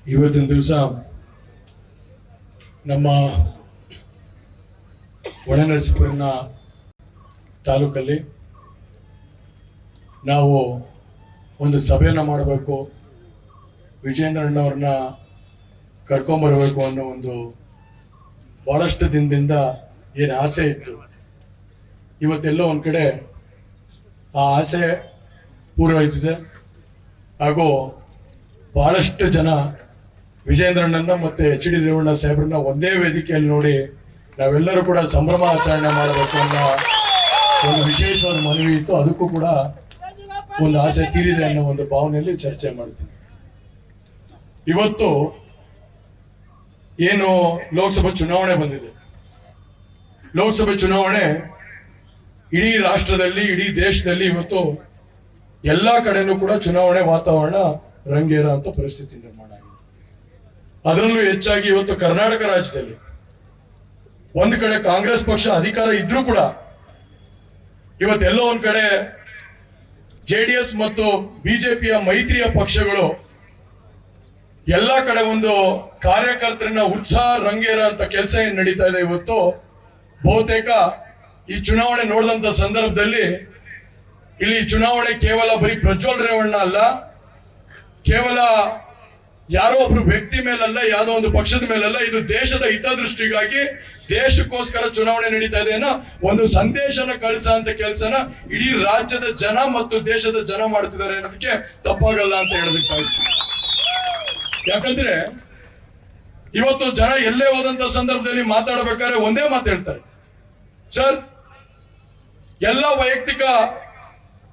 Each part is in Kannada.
ಇವತ್ತಿನ ದಿವಸ ನಮ್ಮ ಒಳನರಸೀಪುರ ತಾಲೂಕಲ್ಲಿ ನಾವು ಒಂದು ಸಭೆಯನ್ನು ಮಾಡಬೇಕು, ವಿಜೇಂದ್ರಣ್ಣವ್ರನ್ನ ಕರ್ಕೊಂಬರ್ಬೇಕು ಅನ್ನೋ ಒಂದು ಬಹಳಷ್ಟು ದಿನದಿಂದ ಏನು ಆಸೆ ಇತ್ತು. ಇವತ್ತೆಲ್ಲೋ ಒಂದು ಕಡೆ ಆ ಆಸೆ ಪೂರ್ವಹಿಸಿದೆ. ಹಾಗೂ ಬಹಳಷ್ಟು ಜನ ವಿಜೇಂದ್ರಣ್ಣನ ಮತ್ತು ಎಚ್ ಡಿ ರೇವಣ್ಣ ಸಾಹೇಬ್ರನ್ನ ಒಂದೇ ವೇದಿಕೆಯಲ್ಲಿ ನೋಡಿ ನಾವೆಲ್ಲರೂ ಕೂಡ ಸಂಭ್ರಮ ಆಚರಣೆ ಮಾಡಬೇಕು ಅನ್ನೋ ಒಂದು ವಿಶೇಷವಾದ ಮನವಿ ಇತ್ತು. ಅದಕ್ಕೂ ಕೂಡ ಒಂದು ಆಸೆ ತೀರಿದೆ ಅನ್ನೋ ಒಂದು ಭಾವನೆಯಲ್ಲಿ ಚರ್ಚೆ ಮಾಡ್ತೀನಿ. ಇವತ್ತು ಏನು ಲೋಕಸಭಾ ಚುನಾವಣೆ ಬಂದಿದೆ, ಲೋಕಸಭೆ ಚುನಾವಣೆ ಇಡೀ ರಾಷ್ಟ್ರದಲ್ಲಿ, ಇಡೀ ದೇಶದಲ್ಲಿ ಇವತ್ತು ಎಲ್ಲಾ ಕಡೆನೂ ಕೂಡ ಚುನಾವಣೆ ವಾತಾವರಣ ರಂಗೇರ ಅಂತ ಪರಿಸ್ಥಿತಿ ನಿರ್ಮಾಣ ಆಗಿದೆ. ಅದರಲ್ಲೂ ಹೆಚ್ಚಾಗಿ ಇವತ್ತು ಕರ್ನಾಟಕ ರಾಜ್ಯದಲ್ಲಿ ಒಂದು ಕಡೆ ಕಾಂಗ್ರೆಸ್ ಪಕ್ಷ ಅಧಿಕಾರ ಇದ್ರೂ ಕೂಡ ಇವತ್ತೆಲ್ಲೋ ಒಂದ್ ಕಡೆ ಜೆಡಿಎಸ್ ಮತ್ತು ಬಿಜೆಪಿಯ ಮೈತ್ರಿಯ ಪಕ್ಷಗಳು ಎಲ್ಲ ಕಡೆ ಒಂದು ಕಾರ್ಯಕರ್ತರನ್ನ ಉತ್ಸಾಹ ರಂಗೇರ ಅಂತ ಕೆಲಸ ಏನ್ ನಡೀತಾ ಇದೆ. ಇವತ್ತು ಬಹುತೇಕ ಈ ಚುನಾವಣೆ ನೋಡಿದಂತ ಸಂದರ್ಭದಲ್ಲಿ ಇಲ್ಲಿ ಚುನಾವಣೆ ಕೇವಲ ಬರೀ ಪ್ರಜ್ವಲ್ ರೇವಣ್ಣ ಅಲ್ಲ, ಕೇವಲ ಯಾರೋ ಒಬ್ರು ವ್ಯಕ್ತಿ ಮೇಲಲ್ಲ, ಯಾವುದೋ ಒಂದು ಪಕ್ಷದ ಮೇಲಲ್ಲ, ಇದು ದೇಶದ ಹಿತದೃಷ್ಟಿಗಾಗಿ ದೇಶಕ್ಕೋಸ್ಕರ ಚುನಾವಣೆ ನಡೀತಾ ಇದೆ ಅನ್ನೋ ಒಂದು ಸಂದೇಶನ ಕಳಿಸೋ ಅಂತ ಕೆಲಸನ ಇಡೀ ರಾಜ್ಯದ ಜನ ಮತ್ತು ದೇಶದ ಜನ ಮಾಡ್ತಿದ್ದಾರೆ ಅನ್ನೋದಕ್ಕೆ ತಪ್ಪಾಗಲ್ಲ ಅಂತ ಹೇಳೋದಕ್ಕೆ ಬಯಸ್ತೀನಿ. ಯಾಕಂದ್ರೆ ಇವತ್ತು ಜನ ಎಲ್ಲೇ ಹೋದಂತ ಸಂದರ್ಭದಲ್ಲಿ ಮಾತಾಡಬೇಕಾದ್ರೆ ಒಂದೇ ಮಾತು ಹೇಳ್ತಾರೆ, ಸರ್ ಎಲ್ಲ ವೈಯಕ್ತಿಕ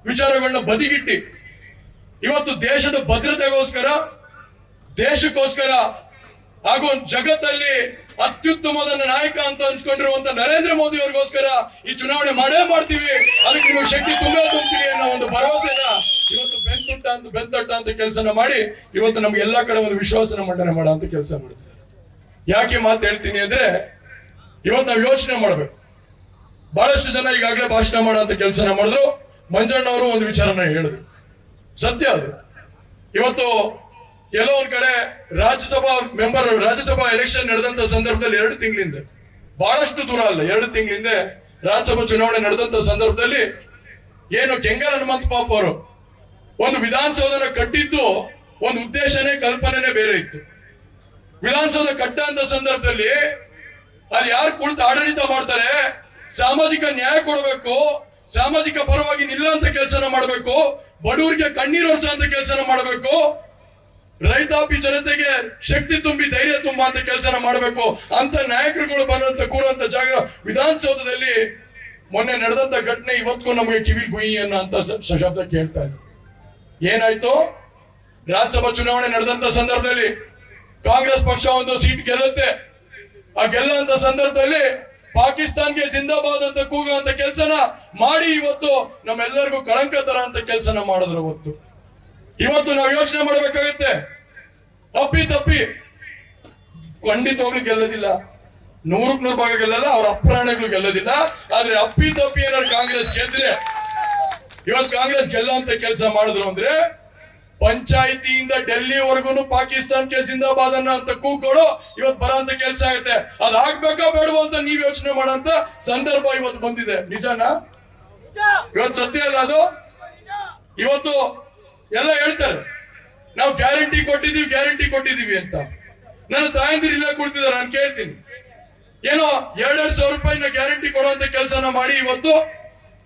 ವಿಚಾರಗಳನ್ನ ಬದಿಗಿಟ್ಟಿ ಇವತ್ತು ದೇಶದ ಭದ್ರತೆಗೋಸ್ಕರ, ದೇಶಕ್ಕೋಸ್ಕರ ಹಾಗೂ ಜಗತ್ತಲ್ಲಿ ಅತ್ಯುತ್ತಮವಾದ ನಾಯಕ ಅಂತ ಅನ್ಸ್ಕೊಂಡಿರುವಂತ ನರೇಂದ್ರ ಮೋದಿ ಅವ್ರಿಗೋಸ್ಕರ ಈ ಚುನಾವಣೆ ಮಾಡೇ ಮಾಡ್ತೀವಿ, ಅದಕ್ಕೆ ನೀವು ಶಕ್ತಿ ತುಂಬ್ತೀವಿ ಅನ್ನೋ ಒಂದು ಭರವಸೆನ ಇವತ್ತು ಬೆಂತಟ್ಟ ಅಂತ ಕೆಲಸನ ಮಾಡಿ ಇವತ್ತು ನಮ್ಗೆ ಎಲ್ಲಾ ಕಡೆ ಒಂದು ವಿಶ್ವಾಸನ ಮಂಡನೆ ಮಾಡೋ ಅಂತ ಕೆಲಸ ಮಾಡ್ತಿದ್ದಾರೆ. ಯಾಕೆ ಮಾತು ಹೇಳ್ತೀನಿ ಅಂದ್ರೆ ಇವತ್ತು ನಾವು ಯೋಚನೆ ಮಾಡ್ಬೇಕು. ಬಹಳಷ್ಟು ಜನ ಈಗಾಗಲೇ ಭಾಷಣ ಮಾಡೋ ಅಂತ ಕೆಲಸನ ಮಾಡಿದ್ರು. ಮಂಜಣ್ಣ ಅವರು ಒಂದು ವಿಚಾರನ ಹೇಳಿದ್ರು, ಸತ್ಯ ಅದು. ಇವತ್ತು ಎಲ್ಲೋ ಒಂದ್ ಕಡೆ ರಾಜ್ಯಸಭಾ ಎಲೆಕ್ಷನ್ ನಡೆದಂತ ಸಂದರ್ಭದಲ್ಲಿ 2 ತಿಂಗಳಿಂದ, ಬಹಳಷ್ಟು ದೂರ ಅಲ್ಲ, 2 ತಿಂಗಳಿಂದ ರಾಜ್ಯಸಭಾ ಚುನಾವಣೆ ನಡೆದಂತ ಸಂದರ್ಭದಲ್ಲಿ ಏನು ಕೆಂಗಲ್ ಹನುಮಂತ ಪಾಪ ಅವರು ಒಂದು ವಿಧಾನಸೌಧನ ಕಟ್ಟಿದ್ದು ಒಂದು ಉದ್ದೇಶನೇ ಕಲ್ಪನೆನೇ ಬೇರೆ ಇತ್ತು. ವಿಧಾನಸೌಧ ಕಟ್ಟಂತ ಸಂದರ್ಭದಲ್ಲಿ ಅಲ್ಲಿ ಯಾರು ಕುಳಿತು ಆಡಳಿತ ಮಾಡ್ತಾರೆ, ಸಾಮಾಜಿಕ ನ್ಯಾಯ ಕೊಡಬೇಕು, ಸಾಮಾಜಿಕ ಪರವಾಗಿ ನಿಲ್ಲಂತ ಕೆಲಸನ ಮಾಡಬೇಕು, ಬಡವರಿಗೆ ಕಣ್ಣೀರು ಒರೆಸೋ ಅಂತ ಕೆಲಸನ ಮಾಡಬೇಕು, ರೈತಾಪಿ ಜನತೆಗೆ ಶಕ್ತಿ ತುಂಬಿ ಧೈರ್ಯ ತುಂಬ ಅಂತ ಕೆಲಸನ ಮಾಡಬೇಕು ಅಂತ ನಾಯಕರುಗಳು ಬಂದಂತ ಕೂರುವಂತ ಜಾಗ ವಿಧಾನಸೌಧದಲ್ಲಿ ಮೊನ್ನೆ ನಡೆದಂತ ಘಟನೆ ಇವತ್ತಿಗೂ ನಮಗೆ ಕಿವಿ ಗುಯಿ ಅನ್ನೋ ಅಂತ ಶಬ್ದ ಕೇಳ್ತಾ ಇದೆ. ಏನಾಯ್ತು? ರಾಜ್ಯಸಭಾ ಚುನಾವಣೆ ನಡೆದಂತ ಸಂದರ್ಭದಲ್ಲಿ ಕಾಂಗ್ರೆಸ್ ಪಕ್ಷ ಒಂದು ಸೀಟ್ ಗೆಲ್ಲುತ್ತೆ. ಆ ಗೆಲ್ಲಂತ ಸಂದರ್ಭದಲ್ಲಿ ಪಾಕಿಸ್ತಾನ್ಗೆ ಜಿಂದಾಬಾದ್ ಅಂತ ಕೂಗುವಂತ ಕೆಲಸನ ಮಾಡಿ ಇವತ್ತು ನಮ್ಮೆಲ್ಲರಿಗೂ ಕಳಂಕ ತರ ಅಂತ ಕೆಲಸನ ಮಾಡಿದ್ರು. ಇವತ್ತು ನಾವು ಯೋಚನೆ ಮಾಡಬೇಕಾಗತ್ತೆ. ತಪ್ಪಿ ಖಂಡಿತವಾಗ್ಲೂ ಗೆಲ್ಲೋದಿಲ್ಲ, 100% ಭಾಗ ಗೆಲ್ಲಲ್ಲ, ಅವ್ರ ಅಪ್ರಾಣಗಳು ಗೆಲ್ಲೋದಿಲ್ಲ. ಆದ್ರೆ ತಪ್ಪಿ ಏನಾದ್ರು ಕಾಂಗ್ರೆಸ್ ಗೆದ್ರೆ, ಇವತ್ತು ಕಾಂಗ್ರೆಸ್ ಗೆಲ್ಲ ಅಂತ ಕೆಲಸ ಮಾಡಿದ್ರು ಅಂದ್ರೆ ಪಂಚಾಯಿತಿಯಿಂದ ಡೆಲ್ಲಿವರೆಗೂ ಪಾಕಿಸ್ತಾನ್ಗೆ ಜಿಂದಾಬಾದ್ ಅನ್ನೋ ಅಂತ ಕೂಗೋಳು ಇವತ್ತು ಬರೋಂತ ಕೆಲಸ ಆಗುತ್ತೆ. ಅದಾಗ್ಬೇಕಾ ಬೇಡವೋ ಅಂತ ನೀವ್ ಯೋಚನೆ ಮಾಡೋಂತ ಸಂದರ್ಭ ಇವತ್ತು ಬಂದಿದೆ. ನಿಜನಾ? ಇವತ್ತು ಸತ್ಯ ಅಲ್ಲ ಅದು? ಇವತ್ತು ಎಲ್ಲ ಹೇಳ್ತಾರೆ ನಾವು ಗ್ಯಾರಂಟಿ ಕೊಟ್ಟಿದೀವಿ ಅಂತ. ನನ್ನ ತಾಯಂದಿರು ಇಲ್ಲೇ ಕುಳಿತಿದ್ದಾರೆ, ನಾನು ಕೇಳ್ತೀನಿ, ಏನೋ 2,000 ರೂಪಾಯಿನ ಗ್ಯಾರಂಟಿ ಕೊಡುವಂತ ಕೆಲಸನ ಮಾಡಿ ಇವತ್ತು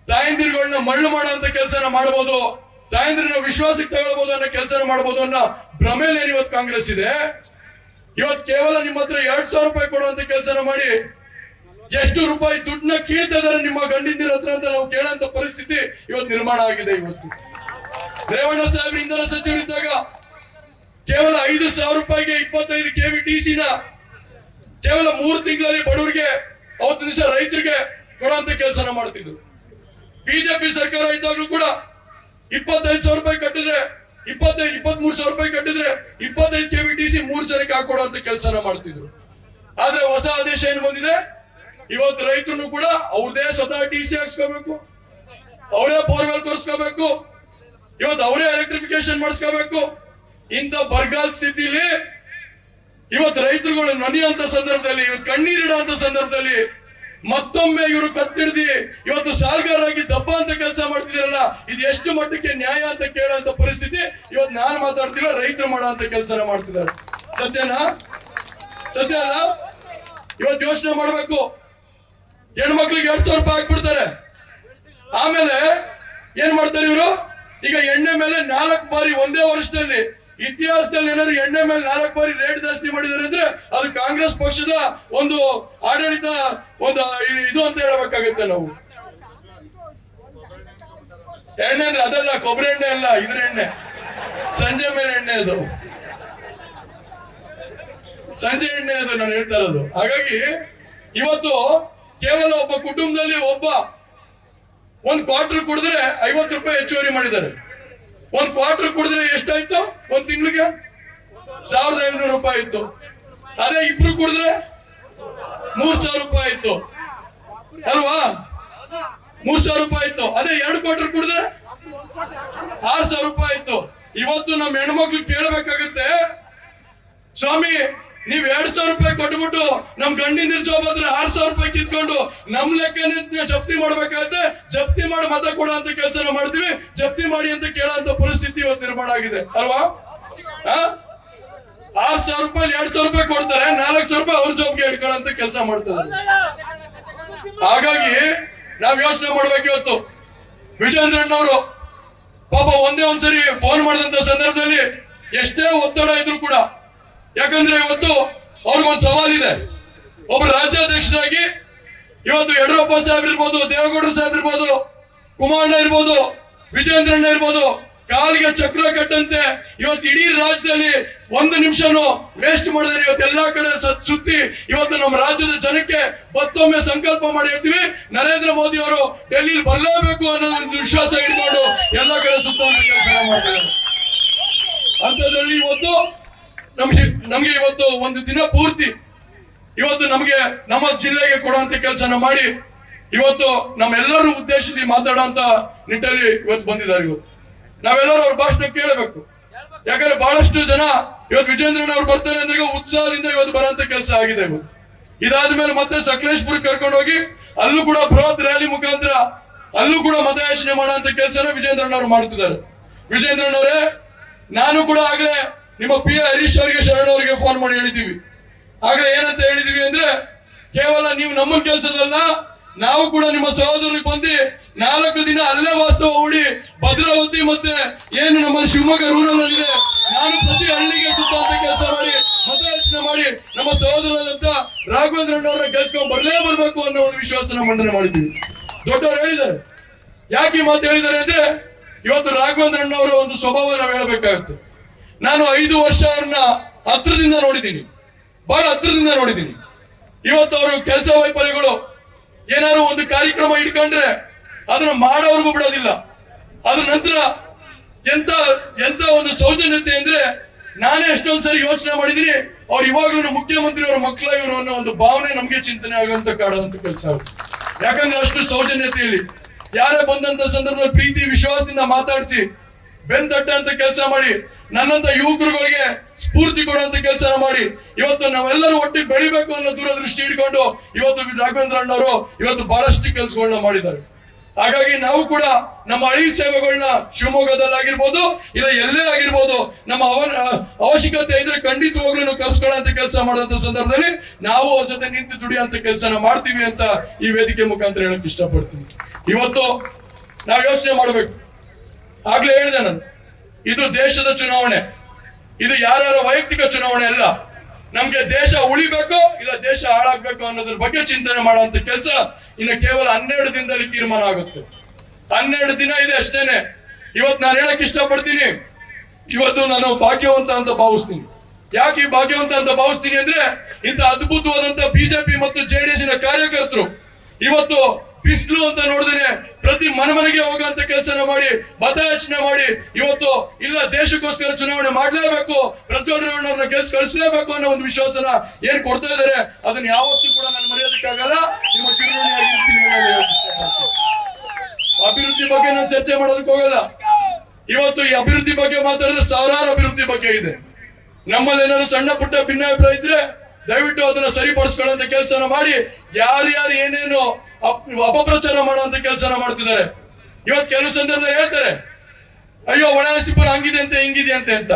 ತಾಯಂದಿರುಗಳನ್ನ ಮಳ್ಳು ಮಾಡುವಂತ ಕೆಲಸನ ಮಾಡಬಹುದು, ತಾಯಂದಿರನ್ನ ವಿಶ್ವಾಸಕ್ಕೆ ತಗೊಳ್ಬಹುದು ಅನ್ನೋ ಕೆಲಸ ಮಾಡಬಹುದು ಅನ್ನೋ ಭ್ರಮೆಯಲ್ಲಿ ಇವತ್ತು ಕಾಂಗ್ರೆಸ್ ಇದೆ. ಇವತ್ತು ಕೇವಲ ನಿಮ್ಮ ಹತ್ರ 2,000 ರೂಪಾಯಿ ಕೊಡುವಂತ ಕೆಲಸನ ಮಾಡಿ ಎಷ್ಟು ರೂಪಾಯಿ ದುಡ್ಡನ್ನ ಕೀಳ್ತಾ ಇದಾರೆ ನಿಮ್ಮ ಗಂಡಿಂದಿರ ಹತ್ರ ಅಂತ ನಾವು ಕೇಳೋಂತ ಪರಿಸ್ಥಿತಿ ಇವತ್ತು ನಿರ್ಮಾಣ ಆಗಿದೆ. ಇವತ್ತು ರೇವಣ್ಣ ಸಾಹೇಬ್ರು ಇಂಧನ ಸಚಿವರಿದ್ದಾಗ ಕೇವಲ 5,000 ರೂಪಾಯಿಗೆ 25 KV DC-ನ ಕೇವಲ 3 ತಿಂಗಳಲ್ಲಿ ಬಡವರಿಗೆ, ಅವತ್ತು ದಿವಸ ರೈತರಿಗೆ ಕೊಡುವಂತ ಕೆಲಸನ ಮಾಡ್ತಿದ್ರು. ಬಿಜೆಪಿ ಸರ್ಕಾರ ಇದ್ದಾಗಲೂ ಕೂಡ 25,000 ರೂಪಾಯಿ ಕಟ್ಟಿದ್ರೆ, 23,000 ರೂಪಾಯಿ ಕಟ್ಟಿದ್ರೆ 25 KV DC 3 ಜನಕ್ಕೆ ಹಾಕೊಡುವಂತ ಕೆಲಸನ ಮಾಡ್ತಿದ್ರು. ಆದ್ರೆ ಹೊಸ ಆದೇಶ ಏನ್ ಬಂದಿದೆ, ಇವತ್ತು ರೈತರು ಕೂಡ ಅವ್ರದೇ ಸ್ವತಃ DC ಹಾಕ್ಸ್ಕೋಬೇಕು, ಅವರೇ ಬೋರ್ವೆಲ್ ಕೊರ್ಸ್ಕೋಬೇಕು, ಇವತ್ತು ಅವರೇ ಎಲೆಕ್ಟ್ರಿಫಿಕೇಶನ್ ಮಾಡಿಸ್ಕೋಬೇಕು. ಇಂಥ ಬರಗಾಲ ಸ್ಥಿತಿಲಿ ಇವತ್ತು ರೈತರುಗಳು ನೊನೆಯುವಂತ ಸಂದರ್ಭದಲ್ಲಿ, ಇವತ್ತು ಕಣ್ಣೀರಿಡುವಂತ ಸಂದರ್ಭದಲ್ಲಿ ಮತ್ತೊಮ್ಮೆ ಇವರು ಕತ್ತಿಡ್ದಿ ಇವತ್ತು ಸಾಲ್ಗಾರರಾಗಿ ದಬ್ಬ ಅಂತ ಕೆಲಸ ಮಾಡ್ತಿದಾರಲ್ಲ, ಇದು ಎಷ್ಟು ಮಟ್ಟಕ್ಕೆ ನ್ಯಾಯ ಅಂತ ಕೇಳುವಂತ ಪರಿಸ್ಥಿತಿ ಇವತ್ತು ನಾನು ಮಾತಾಡ್ತಿಲ್ಲ, ರೈತರು ಮಾಡುವಂತ ಕೆಲಸನ ಮಾಡ್ತಿದ್ದಾರೆ. ಸತ್ಯನಾ? ಸತ್ಯ ಅಲ್ಲ? ಇವತ್ತು ಯೋಚನೆ ಮಾಡ್ಬೇಕು. ಹೆಣ್ಮಕ್ಳಿಗೆ 2,000 ರೂಪಾಯಿ ಹಾಕ್ಬಿಡ್ತಾರೆ. ಆಮೇಲೆ ಏನ್ ಮಾಡ್ತಾರೆ ಇವರು? ಈಗ ಎಣ್ಣೆ ಮೇಲೆ 4 ಬಾರಿ ಒಂದೇ ವರ್ಷದಲ್ಲಿ ಇತಿಹಾಸದಲ್ಲಿ ಏನಾದ್ರು ಎಣ್ಣೆ ಮೇಲೆ 4 ಬಾರಿ ರೇಟ್ ಜಾಸ್ತಿ ಮಾಡಿದ್ದಾರೆ ಅಂದ್ರೆ ಅದು ಕಾಂಗ್ರೆಸ್ ಪಕ್ಷದ ಒಂದು ಆಡಳಿತ, ಒಂದು ಇದು ಅಂತ ಹೇಳಬೇಕಾಗುತ್ತೆ ನಾವು. ಎಣ್ಣೆ ಅಂದ್ರೆ ಅದಲ್ಲ, ಕೊಬ್ಬರಿ ಎಣ್ಣೆ ಅಲ್ಲ, ಇದ್ರ ಎಣ್ಣೆ, ಸಂಜೆ ಮೇಲೆ ಎಣ್ಣೆ, ಅದು ಸಂಜೆ ಎಣ್ಣೆ, ಅದು ನಾನು ಹೇಳ್ತಾ ಇರೋದು. ಹಾಗಾಗಿ ಇವತ್ತು ಕೇವಲ ಒಬ್ಬ ಕುಟುಂಬದಲ್ಲಿ ಒಂದು ಕ್ವಾರ್ಟರ್ ಕುಡಿದ್ರೆ 50 ರೂಪಾಯಿ ಹೆಚ್ಚುವರಿ ಮಾಡಿದ್ದಾರೆ. ಒಂದು ಕ್ವಾರ್ಟರ್ ಕುಡಿದ್ರೆ ಎಷ್ಟಾಯ್ತು? ಒಂದ್ ತಿಂಗಳಿಗೆ 1,500 ರೂಪಾಯಿ ಇತ್ತು. ಅದೇ ಇಬ್ರು ಕುಡಿದ್ರೆ 3,000 ರೂಪಾಯಿ ಇತ್ತು ಅಲ್ವಾ? 3,000 ರೂಪಾಯಿ ಇತ್ತು. ಅದೇ 2 ಕ್ವಾರ್ಟರ್ ಕುಡಿದ್ರೆ 6,000 ರೂಪಾಯಿ ಇತ್ತು. ಇವತ್ತು ನಮ್ಮ ಹೆಣ್ಮಕ್ಳು ಕೇಳಬೇಕಾಗತ್ತೆ, ಸ್ವಾಮಿ ನೀವ್ 2,000 ರೂಪಾಯಿ ಕೊಟ್ಬಿಟ್ಟು ನಮ್ ಗಂಡಿನ ಜಾಬ್ ಆದ್ರೆ 6,000 ರೂಪಾಯಿ ಕಿತ್ಕೊಂಡು ನಮ್ ಲೆಕ್ಕ ಜಪ್ತಿ ಮಾಡ್ಬೇಕಾಗತ್ತೆ. ಜಪ್ತಿ ಮಾಡಿ ಮತ ಕೊಡೋ ಅಂತ ಕೆಲಸನ ಮಾಡ್ತೀವಿ, ಜಪ್ತಿ ಮಾಡಿ ಅಂತ ಕೇಳೋ ಪರಿಸ್ಥಿತಿ ಇವತ್ತು ನಿರ್ಮಾಣ ಆಗಿದೆ ಅಲ್ವಾ? 6,000 ರೂಪಾಯಿ 2,000 ರೂಪಾಯಿ ಕೊಡ್ತಾರೆ, 4,000 ರೂಪಾಯಿ ಅವ್ರ ಜಾಬ್ಗೆ ಹಿಡ್ಕೊಳ್ಳೋ ಕೆಲಸ ಮಾಡ್ತಾರೆ. ಹಾಗಾಗಿ ನಾವ್ ಯೋಚನೆ ಮಾಡ್ಬೇಕು. ಇವತ್ತು ವಿಜೇಂದ್ರಣ್ಣವರು ಪಾಪ ಒಂದ್ಸರಿ ಫೋನ್ ಮಾಡಿದಂತ ಸಂದರ್ಭದಲ್ಲಿ ಎಷ್ಟೇ ಒತ್ತಡ ಇದ್ರು ಕೂಡ, ಯಾಕಂದ್ರೆ ಇವತ್ತು ಅವ್ರಿಗೊಂದು ಸವಾಲಿದೆ. ಒಬ್ಬ ರಾಜ್ಯಾಧ್ಯಕ್ಷರಾಗಿ ಇವತ್ತು ಯಡಿಯೂರಪ್ಪ ಸಾಹೇಬ್ ಇರ್ಬೋದು, ದೇವೇಗೌಡರು ಸಾಹೇಬ್ ಇರ್ಬೋದು, ಕುಮಾರಣ್ಣ ಇರ್ಬೋದು, ವಿಜೇಂದ್ರಣ್ಣ ಇರ್ಬೋದು, ಕಾಲಿಗೆ ಚಕ್ರ ಕಟ್ಟಂತೆ ಇವತ್ತು ಇಡೀ ರಾಜ್ಯದಲ್ಲಿ 1 ನಿಮಿಷನೂ ವೇಸ್ಟ್ ಮಾಡಿದ್ರೆ ಇವತ್ತು ಎಲ್ಲಾ ಕಡೆ ಸುತ್ತಿ ಇವತ್ತು ನಮ್ಮ ರಾಜ್ಯದ ಜನಕ್ಕೆ ಮತ್ತೊಮ್ಮೆ ಸಂಕಲ್ಪ ಮಾಡಿ ಹೇಳ್ತೀವಿ, ನರೇಂದ್ರ ಮೋದಿ ಅವರು ಡೆಲ್ಲಿಲಿ ಬರಲೇಬೇಕು ಅನ್ನೋ ಒಂದು ವಿಶ್ವಾಸ ಇಟ್ಕೊಂಡು ಎಲ್ಲಾ ಕಡೆ ಸುತ್ತುವಂತ ಕೆಲಸ ಮಾಡ್ತಿದ್ದಾರೆ. ಅಂತದ್ರಲ್ಲಿ ಇವತ್ತು ನಮ್ಗೆ ಇವತ್ತು ಒಂದು ದಿನ ಪೂರ್ತಿ ಇವತ್ತು ನಮ್ಗೆ ನಮ್ಮ ಜಿಲ್ಲೆಗೆ ಕೊಡುವಂತ ಕೆಲಸನ ಮಾಡಿ ಇವತ್ತು ನಮ್ಮೆಲ್ಲರೂ ಉದ್ದೇಶಿಸಿ ಮಾತಾಡುವಂತ ನಿಟ್ಟಲ್ಲಿ ಇವತ್ತು ಬಂದಿದ್ದಾರೆ. ಇವತ್ತು ನಾವೆಲ್ಲರೂ ಅವ್ರ ಭಾಷಣ ಕೇಳಬೇಕು. ಯಾಕಂದ್ರೆ ಬಹಳಷ್ಟು ಜನ ಇವತ್ತು ವಿಜೇಂದ್ರಣ್ಣ ಅವ್ರು ಬರ್ತಾರೆ ಅಂದ್ರೆ ಉತ್ಸಾಹದಿಂದ ಇವತ್ತು ಬರುವಂತ ಕೆಲಸ ಆಗಿದೆ. ಇವತ್ತು ಇದಾದ್ಮೇಲೆ ಮತ್ತೆ ಸಕಲೇಶ್ಪುರ ಕರ್ಕೊಂಡು ಹೋಗಿ ಅಲ್ಲೂ ಕೂಡ ಬೃಹತ್ ರ್ಯಾಲಿ ಮುಖಾಂತರ ಅಲ್ಲೂ ಕೂಡ ಮತಯಾಚನೆ ಮಾಡುವಂತ ಕೆಲಸನ ವಿಜೇಂದ್ರಣ್ಣ ಅವ್ರು ಮಾಡ್ತಿದ್ದಾರೆ. ವಿಜೇಂದ್ರಣ್ಣವರೇ, ನಾನು ಕೂಡ ಆಗ್ಲೇ ನಿಮ್ಮ ಪಿ ಹರೀಶ್ ಅವರಿಗೆ, ಶರಣ ಅವರಿಗೆ ಫೋನ್ ಮಾಡಿ ಹೇಳಿದೀವಿ. ಆಗ್ಲೇ ಏನಂತ ಹೇಳಿದೀವಿ ಅಂದ್ರೆ, ಕೇವಲ ನೀವು ನಮ್ಮ ಕೆಲಸದಲ್ಲ, ನಾವು ಕೂಡ ನಿಮ್ಮ ಸಹೋದರಿಗೆ ಬಂದು 4 ದಿನ ಅಲ್ಲೇ ವಾಸ್ತವ ಹೂಡಿ ಭದ್ರಾವತಿ ಮತ್ತೆ ಏನು ನಮ್ಮ ಶಿವಮೊಗ್ಗ ರೂರಲ್ ಅಲ್ಲಿ ಇದೆ, ನಾನು ಪ್ರತಿ ಹಳ್ಳಿಗೆ ಸುತ್ತುವಂತ ಕೆಲಸ ಮಾಡಿ ಮತಯಾಚನೆ ಮಾಡಿ ನಮ್ಮ ಸಹೋದರರಾದಂತ ರಾಘವೇಂದ್ರಣ್ಣವ್ರನ್ನ ಗೆಲ್ಸ್ಕೊಂಡ್ ಬರ್ಬೇಕು ಅನ್ನೋ ಒಂದು ವಿಶ್ವಾಸನ ಮಂಡನೆ ಮಾಡಿದ್ದೀವಿ. ದೊಡ್ಡವರು ಹೇಳಿದ್ದಾರೆ. ಯಾಕೆ ಈ ಮಾತು ಹೇಳಿದ್ದಾರೆ ಅಂದ್ರೆ, ಇವತ್ತು ರಾಘವೇಂದ್ರಣ್ಣವರ ಒಂದು ಸ್ವಭಾವ ನಾವು ಹೇಳಬೇಕಾಗುತ್ತೆ. ನಾನು 5 ವರ್ಷ ಅವ್ರನ್ನ ಹತ್ರದಿಂದ ನೋಡಿದ್ದೀನಿ, ಬಹಳ ಹತ್ರದಿಂದ ನೋಡಿದ್ದೀನಿ. ಇವತ್ತು ಅವರು ಕೆಲಸ ವೈಫಲ್ಯಗಳು ಏನಾದ್ರು ಒಂದು ಕಾರ್ಯಕ್ರಮ ಇಟ್ಕೊಂಡ್ರೆ ಅದನ್ನ ಮಾಡೋರ್ಗೂ ಬಿಡೋದಿಲ್ಲ. ಅದ್ರ ನಂತರ ಎಂತ ಒಂದು ಸೌಜನ್ಯತೆ ಅಂದ್ರೆ, ನಾನೇ ಎಷ್ಟೊಂದ್ ಸರಿ ಯೋಚನೆ ಮಾಡಿದೀನಿ, ಅವ್ರು ಇವಾಗ್ಲೂ ಮುಖ್ಯಮಂತ್ರಿ ಅವ್ರ ಮಕ್ಕಳ ಇವರು ಅನ್ನೋ ಒಂದು ಭಾವನೆ ನಮ್ಗೆ ಚಿಂತನೆ ಆಗುವಂತ ಕಾಡುವಂತ ಕೆಲಸ. ಯಾಕಂದ್ರೆ ಅಷ್ಟು ಸೌಜನ್ಯತೆಯಲ್ಲಿ ಯಾರೇ ಬಂದಂತ ಸಂದರ್ಭದಲ್ಲಿ ಪ್ರೀತಿ ವಿಶ್ವಾಸದಿಂದ ಮಾತಾಡಿಸಿ ಬೆಂತಟ್ಟಂತ ಕೆಲಸ ಮಾಡಿ, ನನ್ನಂತ ಯುವಕರುಗಳಿಗೆ ಸ್ಫೂರ್ತಿ ಕೊಡುವಂತ ಕೆಲಸ ಮಾಡಿ ಇವತ್ತು ನಾವೆಲ್ಲರೂ ಒಟ್ಟಿಗೆ ಬೆಳಿಬೇಕು ಅನ್ನೋ ದೂರದೃಷ್ಟಿ ಇಟ್ಕೊಂಡು ಇವತ್ತು ರಾಘವೇಂದ್ರ ಅಣ್ಣವರು ಇವತ್ತು ಬಹಳಷ್ಟು ಕೆಲಸಗಳನ್ನ ಮಾಡಿದ್ದಾರೆ. ಹಾಗಾಗಿ ನಾವು ಕೂಡ ನಮ್ಮ ಹಳಿ ಸೇವೆಗಳನ್ನ ಶಿವಮೊಗ್ಗದಲ್ಲಾಗಿರ್ಬೋದು ಇಲ್ಲ ಎಲ್ಲೇ ಆಗಿರ್ಬೋದು, ನಮ್ಮ ಅವಶ್ಯಕತೆ ಇದ್ರೆ ಖಂಡಿತವಾಗ್ಲೂ ಕರ್ಸ್ಕೊಳ್ಳೋ ಕೆಲಸ ಮಾಡುವಂತ ಸಂದರ್ಭದಲ್ಲಿ ನಾವು ಅವ್ರ ಜೊತೆ ನಿಂತು ದುಡಿಯುವಂತ ಕೆಲಸನ ಮಾಡ್ತೀವಿ ಅಂತ ಈ ವೇದಿಕೆ ಮುಖಾಂತರ ಹೇಳಕ್ ಇಷ್ಟಪಡ್ತೀನಿ. ಇವತ್ತು ನಾವು ಯೋಚನೆ ಮಾಡ್ಬೇಕು. ಆಗ್ಲೇ ಹೇಳಿದೆ ನಾನು, ಇದು ದೇಶದ ಚುನಾವಣೆ, ಇದು ಯಾರ ವೈಯಕ್ತಿಕ ಚುನಾವಣೆ ಅಲ್ಲ. ನಮ್ಗೆ ದೇಶ ಉಳಿಬೇಕು ಇಲ್ಲ ದೇಶ ಹಾಳಾಗ್ಬೇಕು ಅನ್ನೋದ್ರ ಬಗ್ಗೆ ಚಿಂತನೆ ಮಾಡುವಂತ ಕೆಲಸ ಇನ್ನು ಕೇವಲ 12 ದಿನದಲ್ಲಿ ತೀರ್ಮಾನ ಆಗುತ್ತೆ. 12 ದಿನ ಇದೆ ಅಷ್ಟೇನೆ. ಇವತ್ತು ನಾನು ಹೇಳಕ್ ಇಷ್ಟಪಡ್ತೀನಿ, ಇವತ್ತು ನಾನು ಭಾಗ್ಯವಂತ ಅಂತ ಭಾವಿಸ್ತೀನಿ. ಯಾಕೆ ಭಾಗ್ಯವಂತ ಅಂತ ಭಾವಿಸ್ತೀನಿ ಅಂದ್ರೆ, ಇಂಥ ಅದ್ಭುತವಾದಂತ ಬಿಜೆಪಿ ಮತ್ತು ಜೆಡಿಎಸ್ ಕಾರ್ಯಕರ್ತರು ಇವತ್ತು ಬಿಸಿಲು ಅಂತ ನೋಡಿದ್ರೆ ಪ್ರತಿ ಮನೆಗೆ ಹೋಗುವಂತ ಕೆಲಸನ ಮಾಡಿ ಮತಯಾಚನೆ ಮಾಡಿ ಇವತ್ತು ಇಲ್ಲ ದೇಶಕ್ಕೋಸ್ಕರ ಚುನಾವಣೆ ಮಾಡ್ಲೇಬೇಕು, ಪ್ರಜ್ವಲ್ರೇವಣ್ಣವ್ರನ್ನ ಕಳಿಸ್ಲೇಬೇಕು ಅನ್ನೋ ಒಂದು ವಿಶ್ವಾಸನ ಏನ್ ಕೊಡ್ತಾ ಇದಾರೆ, ಅದನ್ನ ಯಾವತ್ತೂ ಕೂಡ ನಾನು ಮರೆಯೋದಕ್ಕಾಗಲ್ಲ. ನಿಮ್ಮ ಚಿರುಣಿಯಾಗಿರ್ತೀನಿ. ಅಭಿವೃದ್ಧಿ ಬಗ್ಗೆ ನಾನು ಚರ್ಚೆ ಮಾಡೋದಕ್ಕೆ ಹೋಗಲ್ಲ. ಇವತ್ತು ಈ ಅಭಿವೃದ್ಧಿ ಬಗ್ಗೆ ಮಾತಾಡಿದ್ರೆ ಸಾವಿರಾರು ಅಭಿವೃದ್ಧಿ ಬಗ್ಗೆ ಇದೆ. ನಮ್ಮಲ್ಲಿ ಏನಾದ್ರು ಸಣ್ಣ ಪುಟ್ಟ ಭಿನ್ನಾಭಿಪ್ರಾಯ ಇದ್ರೆ ದಯವಿಟ್ಟು ಅದನ್ನ ಸರಿಪಡಿಸ್ಕೊಳ್ಳುವಂತ ಕೆಲಸನ ಮಾಡಿ, ಯಾರ್ಯಾರು ಏನೇನು ಅಪಪ್ರಚಾರ ಮಾಡುವಂತ ಕೆಲಸನ ಮಾಡ್ತಿದ್ದಾರೆ. ಇವತ್ತು ಕೆಲವು ಸಂದರ್ಭದಲ್ಲಿ ಹೇಳ್ತಾರೆ, ಅಯ್ಯೋ ಒಳನರಸೀಪುರ ಹಂಗಿದೆ ಅಂತೆ ಹಿಂಗಿದೆ ಅಂತೆ ಅಂತ.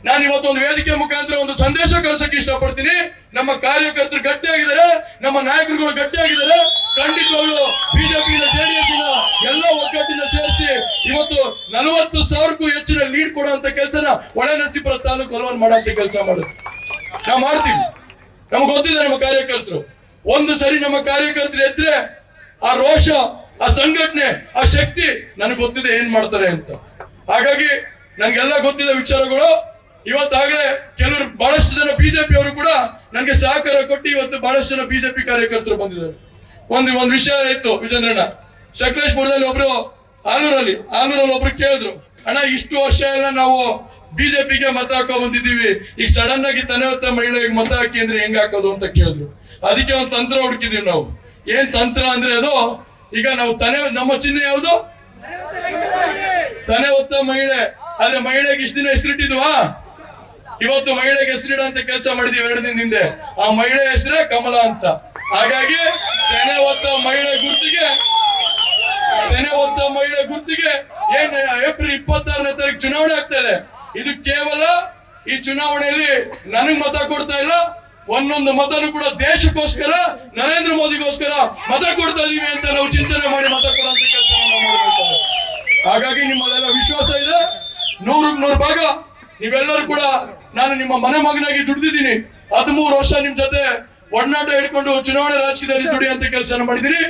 ನಾನು ಇವತ್ತೊಂದು ವೇದಿಕೆ ಮುಖಾಂತರ ಒಂದು ಸಂದೇಶ ಕಳ್ಸಕ್ಕೆ ಇಷ್ಟಪಡ್ತೀನಿ. ನಮ್ಮ ಕಾರ್ಯಕರ್ತರು ಗಟ್ಟಿಯಾಗಿದ್ದಾರೆ, ನಮ್ಮ ನಾಯಕರುಗಳು ಗಟ್ಟಿಯಾಗಿದ್ದಾರೆ. ಖಂಡಿತವಾಗ್ಲು ಬಿಜೆಪಿ ಜೆಡಿಎಸ್ ಎಲ್ಲ ಒಗ್ಗಟ್ಟಿನ ಸೇರಿಸಿ ಇವತ್ತು 40,000ಕ್ಕೂ ಹೆಚ್ಚಿನ ಲೀಡ್ ಕೊಡುವಂತ ಕೆಲಸನ ಒಳನರಸೀಪುರ ತಾಲೂಕು ಹಲವಾರು ಮಾಡುವಂತ ಕೆಲಸ ಮಾಡುದು ನಾವು ಮಾಡ್ತೀವಿ. ನಮ್ಗೆ ಗೊತ್ತಿದೆ ನಮ್ಮ ಕಾರ್ಯಕರ್ತರು. ಒಂದು ಸರಿ ನಮ್ಮ ಕಾರ್ಯಕರ್ತರು ಎದ್ರೆ ಆ ರೋಷ, ಆ ಸಂಘಟನೆ, ಆ ಶಕ್ತಿ ನನಗೆ ಗೊತ್ತಿದೆ ಏನ್ ಮಾಡ್ತಾರೆ ಅಂತ. ಹಾಗಾಗಿ ನನ್ಗೆಲ್ಲ ಗೊತ್ತಿದ್ದ ವಿಚಾರಗಳು ಇವತ್ತಾಗಲೇ ಕೆಲವರು ಬಹಳಷ್ಟು ಜನ ಬಿಜೆಪಿ ಅವರು ಕೂಡ ನನಗೆ ಸಹಕಾರ ಕೊಟ್ಟು ಇವತ್ತು ಬಹಳಷ್ಟು ಜನ ಬಿಜೆಪಿ ಕಾರ್ಯಕರ್ತರು ಬಂದಿದ್ದಾರೆ. ಒಂದು ವಿಷಯ ಇತ್ತು ವಿಜೇಂದ್ರಣ್ಣ, ಸಕಲೇಶ್ಪುರದಲ್ಲಿ ಒಬ್ರು ಆಲೂರಲ್ಲಿ ಒಬ್ರು ಕೇಳಿದ್ರು, ಅಣ್ಣ ಇಷ್ಟು ವರ್ಷ ಎಲ್ಲ ನಾವು ಬಿಜೆಪಿಗೆ ಮತ ಹಾಕೋ ಬಂದಿದ್ದೀವಿ, ಈಗ ಸಡನ್ ಆಗಿ ತನವತ್ತ ಮಹಿಳೆಗೆ ಮತ ಹಾಕಿ ಅಂದ್ರೆ ಹೆಂಗ್ ಹಾಕೋದು ಅಂತ ಕೇಳಿದ್ರು. ಅದಕ್ಕೆ ಒಂದು ತಂತ್ರ ಹುಡುಕಿದೀವಿ ನಾವು. ಏನ್ ತಂತ್ರ ಅಂದ್ರೆ ಅದು, ಈಗ ನಾವು ನಮ್ಮ ಚಿಹ್ನೆ ಯಾವುದು? ತನೆ ಹೊತ್ತ ಮಹಿಳೆ. ಆದ್ರೆ ಮಹಿಳೆಗೆ ಇಷ್ಟು ದಿನ ಹೆಸರಿಟ್ಟಿದ್ವಾ? ಇವತ್ತು ಮಹಿಳೆಗೆ ಹೆಸರಿಡ ಅಂತ ಕೆಲಸ ಮಾಡಿದೀವಿ 2 ದಿನದ ಹಿಂದೆ. ಆ ಮಹಿಳೆ ಹೆಸರೇ ಕಮಲ ಅಂತ. ಹಾಗಾಗಿ ತೆನೆ ಹೊತ್ತ ಮಹಿಳೆ ಗುರ್ತಿಗೆ ಏನ್ ಏಪ್ರಿಲ್ 26ನೇ ತಾರೀಕು ಚುನಾವಣೆ ಆಗ್ತಾ ಇದೆ. ಇದು ಕೇವಲ ಈ ಚುನಾವಣೆಯಲ್ಲಿ ನನಗ್ ಮತ ಕೊಡ್ತಾ ಇಲ್ಲ, ಒಂದೊಂದು ಮತನು ಕೂಡ ದೇಶಕ್ಕೋಸ್ಕರ, ನರೇಂದ್ರ ಮೋದಿಗೋಸ್ಕರ ಮತ ಕೊಡ್ತಾ ಇದೀವಿ ಅಂತ ನಾವು ಚಿಂತನೆ ಮಾಡಿ ಮತ ಕೊಡುವಂತ ಕೆಲಸ ನಾವು ಮಾಡಬೇಕು. ಹಾಗಾಗಿ ನಿಮ್ಮಲ್ಲೆಲ್ಲ ವಿಶ್ವಾಸ ಇದೆ, 100ಕ್ಕೆ 100 ಭಾಗ ನೀವೆಲ್ಲರೂ ಕೂಡ, ನಾನು ನಿಮ್ಮ ಮನೆ ಮಗನಾಗಿ ದುಡ್ದಿದ್ದೀನಿ. 13 ವರ್ಷ ನಿಮ್ ಜೊತೆ ಒಡನಾಟ ಹಿಡ್ಕೊಂಡು ಚುನಾವಣೆ ರಾಜಕೀಯದಲ್ಲಿ ದುಡಿಯುವಂತ ಕೆಲಸ ಮಾಡಿದಿರಿ.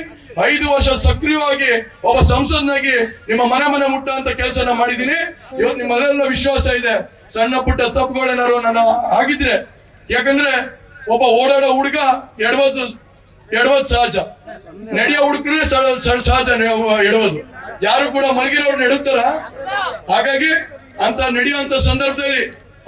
5 ವರ್ಷ ಸಕ್ರಿಯವಾಗಿ ಒಬ್ಬ ಸಂಸದನಾಗಿ ನಿಮ್ಮ ಮನೆ ಮುಟ್ಟ ಅಂತ ಕೆಲಸನ ಮಾಡಿದೀನಿ. ಇವತ್ತು ನಿಮ್ಮೆಲ್ಲ ವಿಶ್ವಾಸ ಇದೆ, ಸಣ್ಣ ಪುಟ್ಟ ತಪ್ಪುಗಳೇನಾರು ನಾನು ಆಗಿದ್ರೆ, ಯಾಕಂದ್ರೆ ಒಬ್ಬ ಓಡಾಡೋ ಹುಡುಗ ಎಡವದು ಸಹಜ, ನಡೆಯೋ ಹುಡುಗನೇ ಸಹಜ ಎಡವದು. ಯಾರು ಕೂಡ ಮಲಗಿರೋರು ನೆಡುತ್ತಾರ? ಹಾಗಾಗಿ ಅಂತ ನಡೆಯುವಂತ ಸಂದರ್ಭದಲ್ಲಿ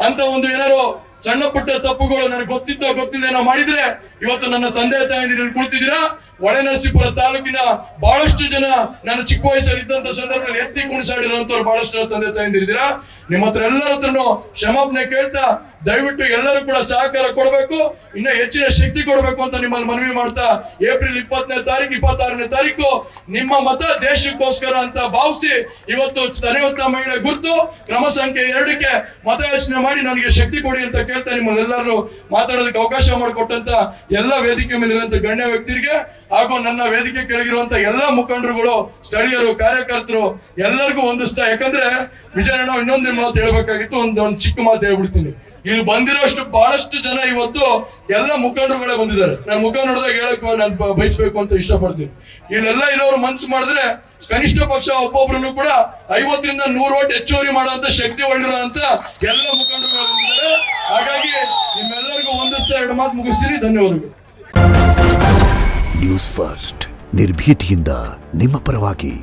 ಅಂತ ಒಂದು ಏನಾರು ಸಣ್ಣ ಪುಟ್ಟ ತಪ್ಪುಗಳು ನನಗೆ ಗೊತ್ತಿಲ್ಲ ಮಾಡಿದ್ರೆ ಇವತ್ತು ನನ್ನ ತಂದೆ ತಾಯಿ ಕುಳಿತಿದ್ದೀರಾ. ಒಳನರಸೀಪುರ ತಾಲೂಕಿನ ಬಹಳಷ್ಟು ಜನ ನನ್ನ ಚಿಕ್ಕ ವಯಸ್ಸಲ್ಲಿ ಇದ್ದಂತ ಸಂದರ್ಭದಲ್ಲಿ ಎತ್ತಿ ಕುಣಿಸಾಡಿರುವಂತವ್ರು ಬಹಳಷ್ಟು ಜನ ತಂದೆ ತಾಯಿಂದಿರಿದ್ದೀರಾ. ನಿಮ್ಮ ಹತ್ರ ಎಲ್ಲರ ಹತ್ರನು ಕ್ಷಮಾಪಣೆ ಕೇಳ್ತಾ ದಯವಿಟ್ಟು ಎಲ್ಲರೂ ಕೂಡ ಸಹಕಾರ ಕೊಡಬೇಕು, ಇನ್ನ ಹೆಚ್ಚಿನ ಶಕ್ತಿ ಕೊಡಬೇಕು ಅಂತ ನಿಮ್ಮಲ್ಲಿ ಮನವಿ ಮಾಡ್ತಾ, ಏಪ್ರಿಲ್ 20ನೇ ತಾರೀಕು 26ನೇ ತಾರೀಕು ನಿಮ್ಮ ಮತ ದೇಶಕ್ಕೋಸ್ಕರ ಅಂತ ಭಾವಿಸಿ ಇವತ್ತು ತನೆಯೊತ್ತ ಮಹಿಳೆ ಗುರ್ತು ಕ್ರಮ ಸಂಖ್ಯೆ 2ಕ್ಕೆ ಮತಯಾಚನೆ ಮಾಡಿ ನನಗೆ ಶಕ್ತಿ ಕೊಡಿ ಅಂತ ಕೇಳ್ತಾ ನಿಮ್ಮಲ್ಲೆಲ್ಲರೂ ಮಾತಾಡೋದಕ್ಕೆ ಅವಕಾಶ ಮಾಡಿಕೊಟ್ಟಂತ ಎಲ್ಲ ವೇದಿಕೆ ಮೇಲಿರುವಂತ ಗಣ್ಯ ವ್ಯಕ್ತಿರಿಗೆ ಹಾಗೂ ನನ್ನ ವೇದಿಕೆ ಕೆಳಗಿರುವಂತ ಎಲ್ಲಾ ಮುಖಂಡರುಗಳು, ಸ್ಥಳೀಯರು, ಕಾರ್ಯಕರ್ತರು ಎಲ್ಲರಿಗೂ ಹೊಂದಿಸ್ತಾ, ಯಾಕಂದ್ರೆ ವಿಜಯಣ್ಣ ಇನ್ನೊಂದು ಮಾತು ಹೇಳ್ಬೇಕಾಗಿತ್ತು, ಒಂದು ಚಿಕ್ಕ ಮಾತು ಹೇಳ್ಬಿಡ್ತೀನಿ. ಇಲ್ಲಿ ಬಂದಿರೋಷ್ಟು ಬಹಳಷ್ಟು ಜನ ಇವತ್ತು ಎಲ್ಲ ಮುಖಂಡರುಗಳೇ ಬಂದಿದ್ದಾರೆ. ನಾನು ಮುಖ ನೋಡಿದಾಗ ಹೇಳಕ್ ನಾನು ಬಯಸ್ಬೇಕು ಅಂತ ಇಷ್ಟಪಡ್ತೀನಿ. ಇಲ್ಲೆಲ್ಲ ಇರೋರು ಮನ್ಸು ಮಾಡಿದ್ರೆ ಕನಿಷ್ಠ ಪಕ್ಷ ಒಬ್ಬೊಬ್ರು ಕೂಡ 50ರಿಂದ 100 ಓಟ್ ಹೆಚ್ಚುವರಿ ಮಾಡುವಂತ ಶಕ್ತಿ ಒಳ್ಳಿರುವಂತ ಎಲ್ಲ ಮುಖಂಡರುಗಳು ಬಂದಿದ್ದಾರೆ. ಹಾಗಾಗಿ ನಿಮ್ಮೆಲ್ಲರಿಗೂ ಹೊಂದಿಸ್ತಾ 2 ಮಾತು ಮುಗಿಸ್ತೀನಿ. ಧನ್ಯವಾದಗಳು. ನ್ಯೂಸ್ ಫಸ್ಟ್, ನಿರ್ಭೀತಿಯಿಂದ ನಿಮ್ಮ ಪರವಾಗಿ.